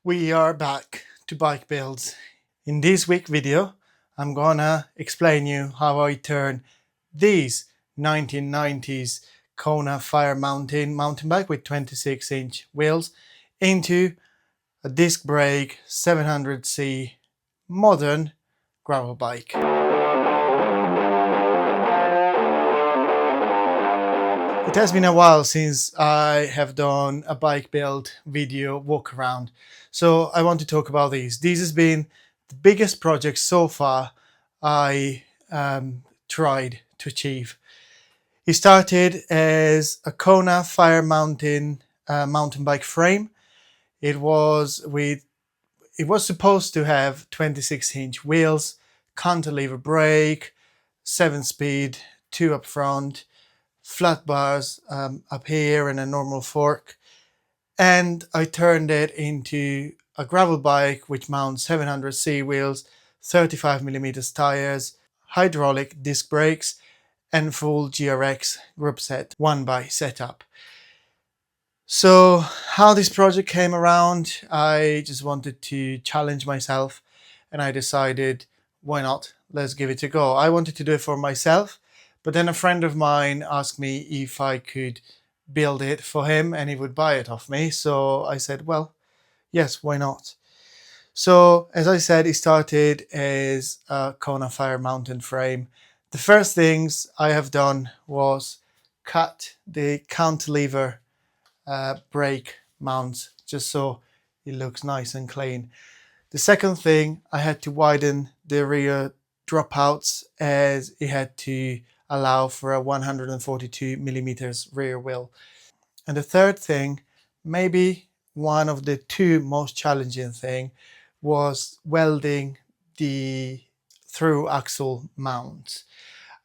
We are back to bike builds. In this week video, I'm gonna explain you how I turn these 1990s Kona Fire Mountain mountain bike with 26-inch wheels into a disc brake 700C modern gravel bike. It has been a while since I have done a bike build video walk around, so I want to talk about these. This has been the biggest project so far I tried to achieve. It started as a Kona Fire Mountain mountain bike frame. It was supposed to have 26-inch wheels, cantilever brake, 7-speed, 2 up front, flat bars up here and a normal fork, and I turned it into a gravel bike which mounts 700C wheels, 35mm tires, hydraulic disc brakes and full GRX group set 1x setup. So how this project came around, I just wanted to challenge myself and I decided, why not? Let's give it a go. I wanted to do it for myself, but then a friend of mine asked me if I could build it for him and he would buy it off me. So I said, well, yes, why not? So as I said, it started as a Kona Fire Mountain frame. The first things I have done was cut the cantilever brake mounts just so it looks nice and clean. The second thing, I had to widen the rear dropouts as it had to allow for a 142mm rear wheel. And the third thing, maybe one of the two most challenging thing, was welding the through axle mounts.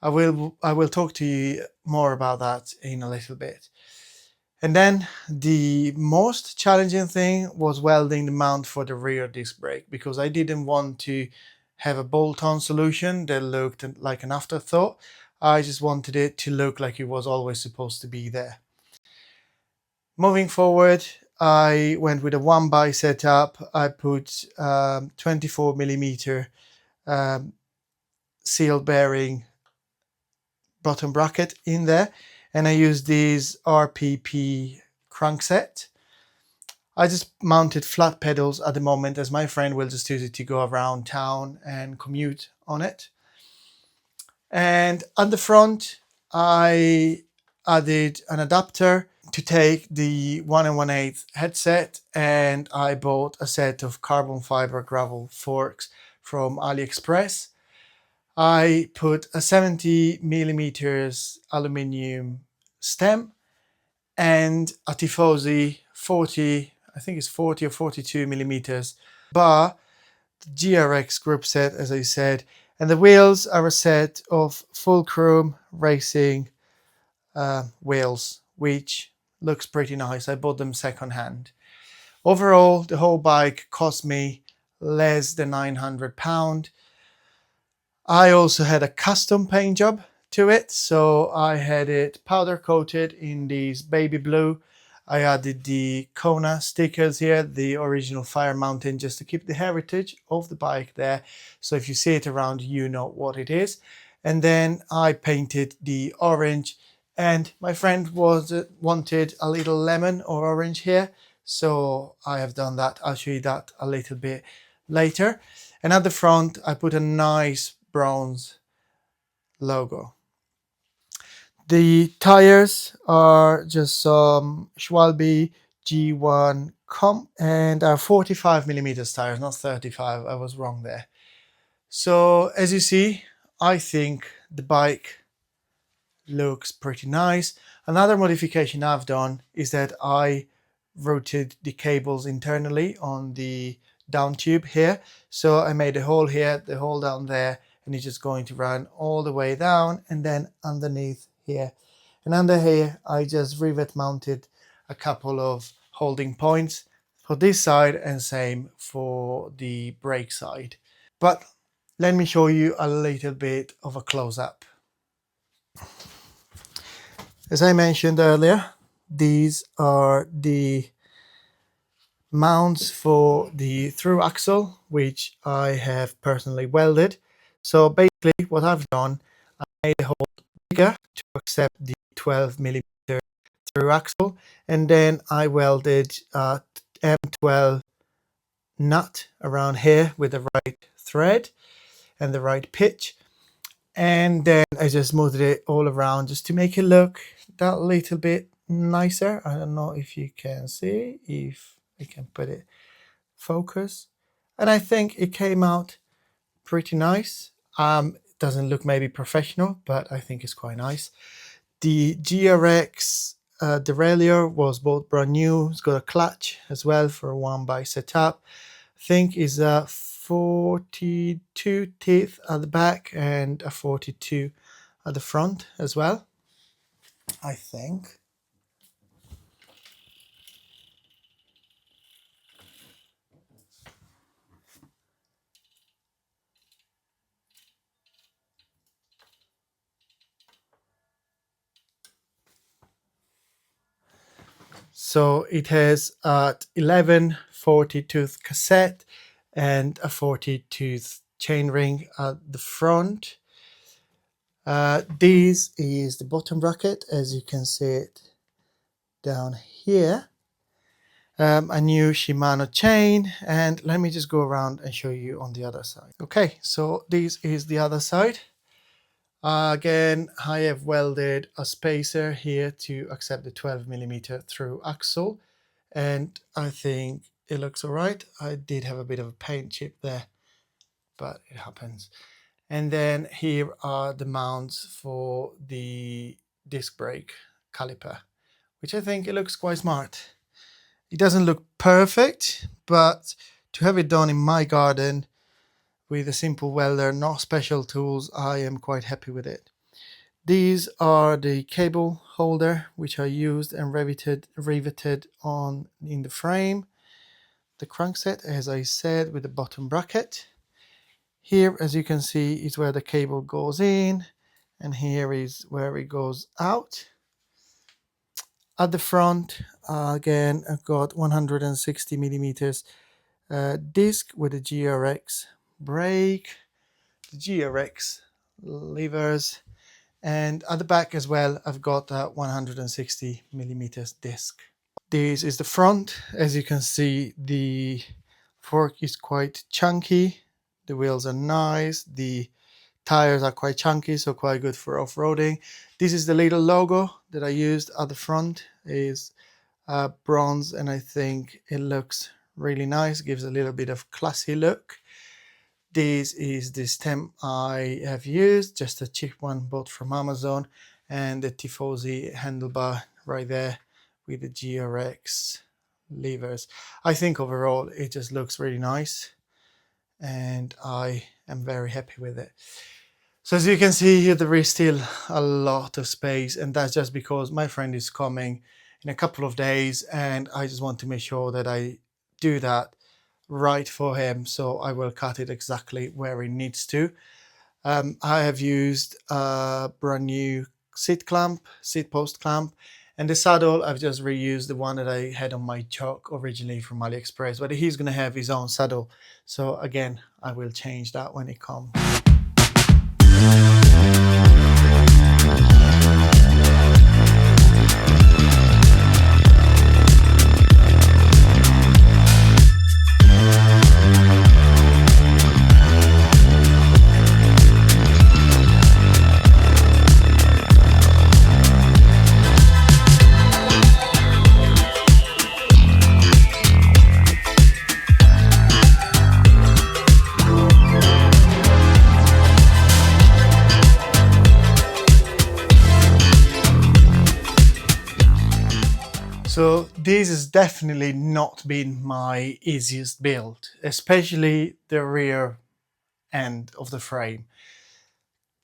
I will talk to you more about that in a little bit. And then the most challenging thing was welding the mount for the rear disc brake, because I didn't want to have a bolt-on solution that looked like an afterthought. I just wanted it to look like it was always supposed to be there. Moving forward, I went with a 1x setup. I put 24mm seal bearing bottom bracket in there, and I used these RPP crankset. I just mounted flat pedals at the moment, as my friend will just use it to go around town and commute on it. And at the front, I added an adapter to take the 1 1/8 headset, and I bought a set of carbon fiber gravel forks from AliExpress. I put a 70mm aluminium stem and a Tifosi 40, I think it's 40 or 42mm bar, the GRX group set, as I said, and the wheels are a set of full chrome racing wheels, which looks pretty nice. I bought them second-hand. Overall, the whole bike cost me less than £900. I also had a custom paint job to it, so I had it powder coated in this baby blue. I added the Kona stickers here, the original Fire Mountain, just to keep the heritage of the bike there. So if you see it around, you know what it is. And then I painted the orange, and my friend wanted a little lemon or orange here, so I have done that. I'll show you that a little bit later. And at the front, I put a nice bronze logo. The tires are just some Schwalbe G1 comp and are 45mm tires, not 35. I was wrong there. So as you see, I think the bike looks pretty nice. Another modification I've done is that I routed the cables internally on the down tube here. So I made a hole here, the hole down there, and it's just going to run all the way down and then underneath here. And under here, I just rivet mounted a couple of holding points for this side and same for the brake side. But let me show you a little bit of a close-up. As I mentioned earlier, these are the mounts for the through axle, which I have personally welded. So basically what I've done, I made a hole bigger to accept the 12mm through axle, and then I welded a M12 nut around here with the right thread and the right pitch, and then I just smoothed it all around just to make it look that little bit nicer. I don't know if you can see, if I can put it focus, and I think it came out pretty nice. It doesn't look maybe professional, but I think it's quite nice. The GRX derailleur was both brand new. It's got a clutch as well for a 1x setup. I think is a 42 teeth at the back and a 42 at the front as well, I think. So it has a 11 40 tooth cassette and a 40 tooth chainring at the front. This is the bottom bracket, as you can see it down here. A new Shimano chain, and let me just go around and show you on the other side. Okay, so this is the other side. Again, I have welded a spacer here to accept the 12mm through axle, and I think it looks all right. I did have a bit of a paint chip there, but it happens. And then here are the mounts for the disc brake caliper, which I think it looks quite smart. It doesn't look perfect, but to have it done in my garden with a simple welder, not special tools, I am quite happy with it. These are the cable holder which I used and riveted on in the frame. The crankset, as I said, with the bottom bracket. Here, as you can see, is where the cable goes in, and here is where it goes out. At the front, again, I've got 160mm disc with a GRX brake, the GRX levers, and at the back as well, I've got a 160mm disc. This is the front. As you can see, the fork is quite chunky. The wheels are nice. The tires are quite chunky, so quite good for off-roading. This is the little logo that I used at the front. Is bronze, and I think it looks really nice. Gives a little bit of classy look. This is the stem I have used, just a cheap one bought from Amazon, and the Tifosi handlebar right there with the GRX levers. I think overall it just looks really nice, and I am very happy with it. So as you can see here, there is still a lot of space, and that's just because my friend is coming in a couple of days, and I just want to make sure that I do that right for him. So I will cut it exactly where it needs to. I have used a brand new seat post clamp, and the saddle I've just reused the one that I had on my chock originally from AliExpress, but he's going to have his own saddle. So again, I will change that when it comes. So this has definitely not been my easiest build, especially the rear end of the frame.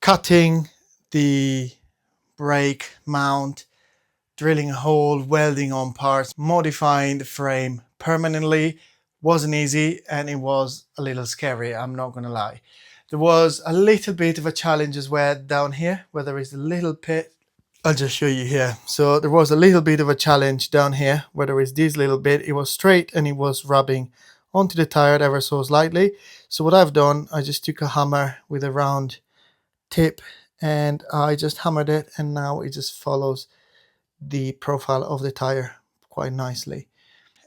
Cutting the brake mount, drilling a hole, welding on parts, modifying the frame permanently wasn't easy, and it was a little scary, I'm not gonna lie. There was a little bit of a challenge as well down here, where there is a little pit I'll just show you here. So there was a little bit of a challenge down here where there is this little bit. It was straight and it was rubbing onto the tire ever so slightly. So what I've done, I just took a hammer with a round tip and I just hammered it, and now it just follows the profile of the tire quite nicely.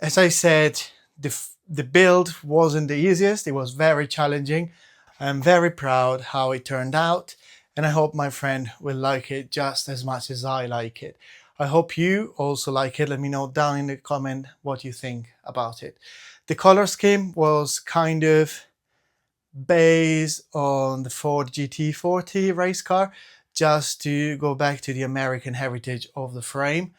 As I said, the build wasn't the easiest. It was very challenging. I'm very proud how it turned out, and I hope my friend will like it just as much as I like it. I hope you also like it. Let me know down in the comment what you think about it. The color scheme was kind of based on the Ford GT40 race car, just to go back to the American heritage of the frame.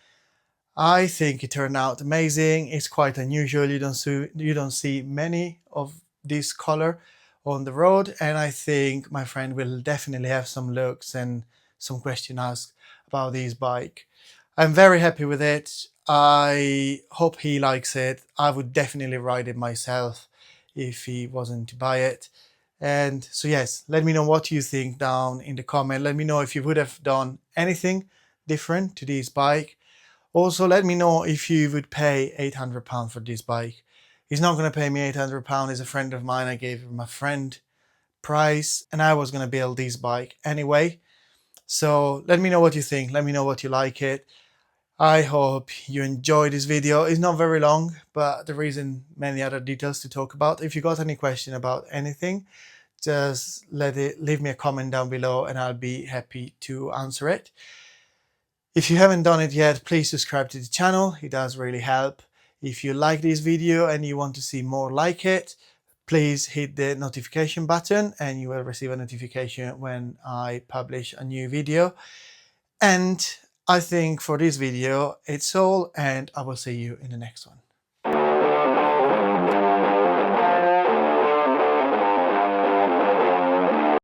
I think it turned out amazing. It's quite unusual. You don't see many of this color on the road, and I think my friend will definitely have some looks and some question asked about this bike. I'm very happy with it. I hope he likes it. I would definitely ride it myself if he wasn't to buy it. And so yes, let me know what you think down in the comment. Let me know if you would have done anything different to this bike. Also, let me know if you would pay £800 for this bike. He's not going to pay me £800. He's a friend of mine. I gave him a friend price and I was going to build this bike anyway. So let me know what you think. Let me know what you like it. I hope you enjoyed this video. It's not very long, but there isn't many other details to talk about. If you got any question about anything, just leave me a comment down below and I'll be happy to answer it. If you haven't done it yet, please subscribe to the channel. It does really help. If you like this video and you want to see more like it, please hit the notification button and you will receive a notification when I publish a new video. And I think for this video, it's all, and I will see you in the next one.